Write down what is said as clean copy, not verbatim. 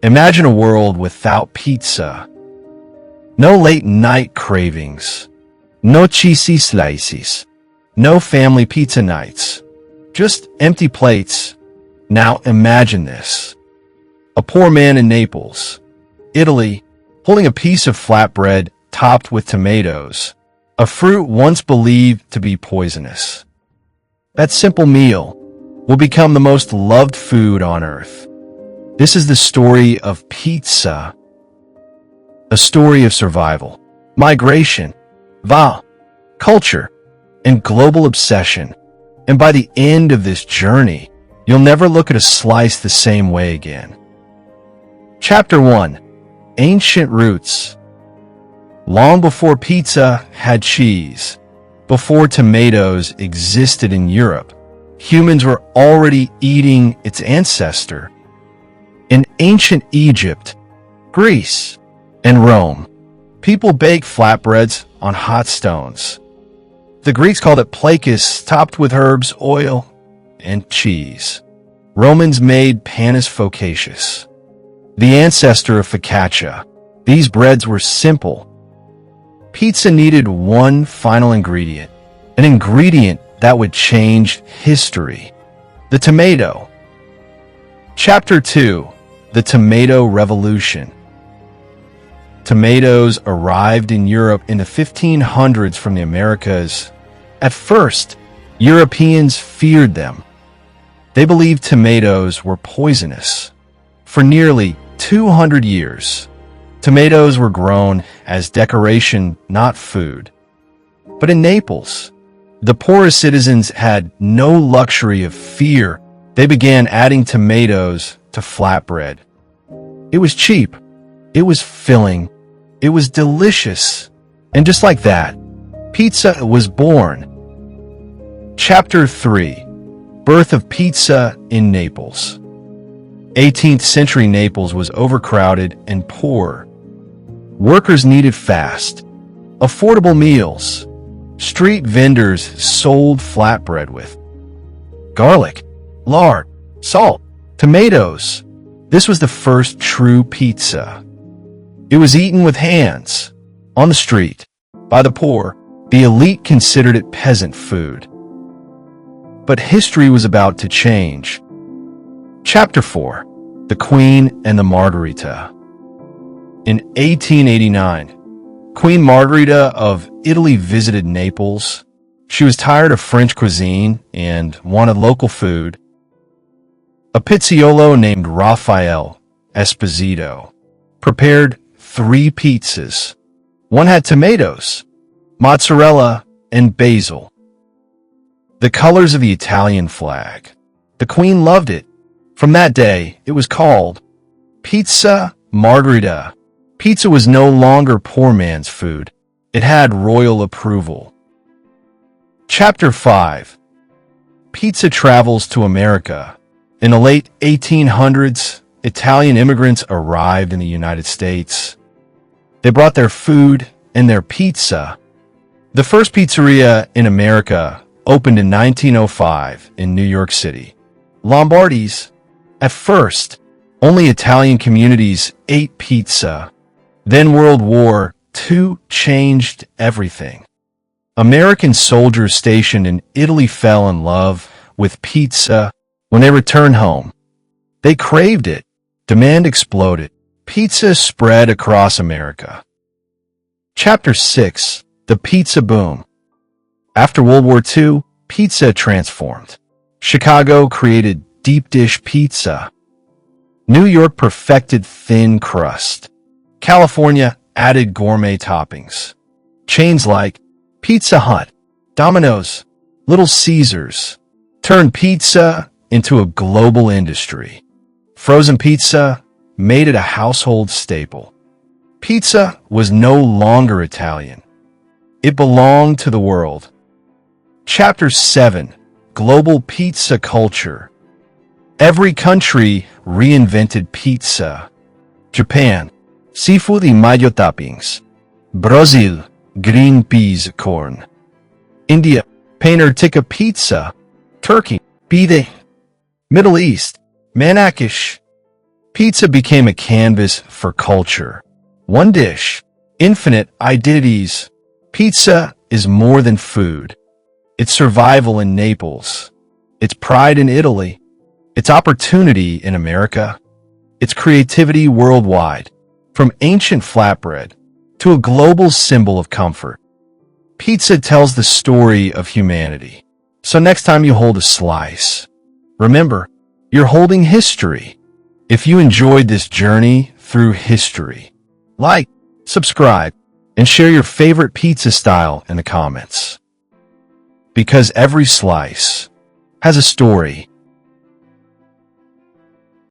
Imagine a world without pizza. No late-night cravings. No cheesy slices. No family pizza nights. Just empty plates. Now imagine this. A poor man in Naples, Italy, holding a piece of flatbread topped with tomatoes, a fruit once believed to be poisonous. That simple meal will become the most loved food on earth. This is the story of pizza, a story of survival, migration, vow, culture, and global obsession. And by the end of this journey, you'll never look at a slice the same way again. Chapter 1. Ancient Roots. Long before pizza had cheese, before tomatoes existed in Europe, humans were already eating its ancestor. In ancient Egypt, Greece, and Rome, people baked flatbreads on hot stones. The Greeks called it plakis, topped with herbs, oil, and cheese. Romans made panis focaccius, the ancestor of focaccia. These breads were simple. Pizza needed one final ingredient, an ingredient that would change history: the tomato. Chapter 2. The Tomato Revolution. Tomatoes arrived in Europe in the 1500s from the Americas. At first, Europeans feared them. They believed tomatoes were poisonous. For nearly 200 years, tomatoes were grown as decoration, not food. But in Naples, the poorest citizens had no luxury of fear. They began adding tomatoes to flatbread. It was cheap. It was filling. It was delicious. And just like that, pizza was born. Chapter 3. Birth of pizza in Naples. 18th century Naples was overcrowded and poor. Workers needed fast, affordable meals. Street vendors sold flatbread with garlic, lard, salt, tomatoes. This was the first true pizza. It was eaten with hands, on the street, by the poor. The elite considered it peasant food. But history was about to change. Chapter 4. The Queen and the Margherita. In 1889, Queen Margherita of Italy visited Naples. She was tired of French cuisine and wanted local food. A pizzaiolo named Raphael Esposito prepared 3 pizzas. One had tomatoes, mozzarella, and basil. The colors of the Italian flag. The Queen loved it. From that day, it was called Pizza Margherita. Pizza was no longer poor man's food. It had royal approval. Chapter 5. Pizza travels to America. In the late 1800s, Italian immigrants arrived in the United States. They brought their food and their pizza. The first pizzeria in America opened in 1905 in New York City. Lombardi's. At first, only Italian communities ate pizza. Then World War II changed everything. American soldiers stationed in Italy fell in love with pizza. When they returned home, they craved it. Demand exploded. Pizza spread across America. Chapter 6. The Pizza Boom. After World War II, pizza transformed. Chicago created deep dish pizza. New York perfected thin crust. California added gourmet toppings. Chains like Pizza Hut, Domino's, Little Caesars turned pizza into a global industry. Frozen pizza made it a household staple. Pizza was no longer Italian. It belonged to the world. Chapter 7. Global Pizza Culture. Every country reinvented pizza. Japan, seafood y mayo toppings. Brazil, green peas corn. India, paneer tikka pizza. Turkey, pide. Middle East, manakish. Pizza became a canvas for culture. One dish, infinite identities. Pizza is more than food. It's survival in Naples. It's pride in Italy. It's opportunity in America. It's creativity worldwide. From ancient flatbread to a global symbol of comfort, pizza tells the story of humanity. So next time you hold a slice, remember, you're holding history. If you enjoyed this journey through history, like, subscribe, and share your favorite pizza style in the comments. Because every slice has a story,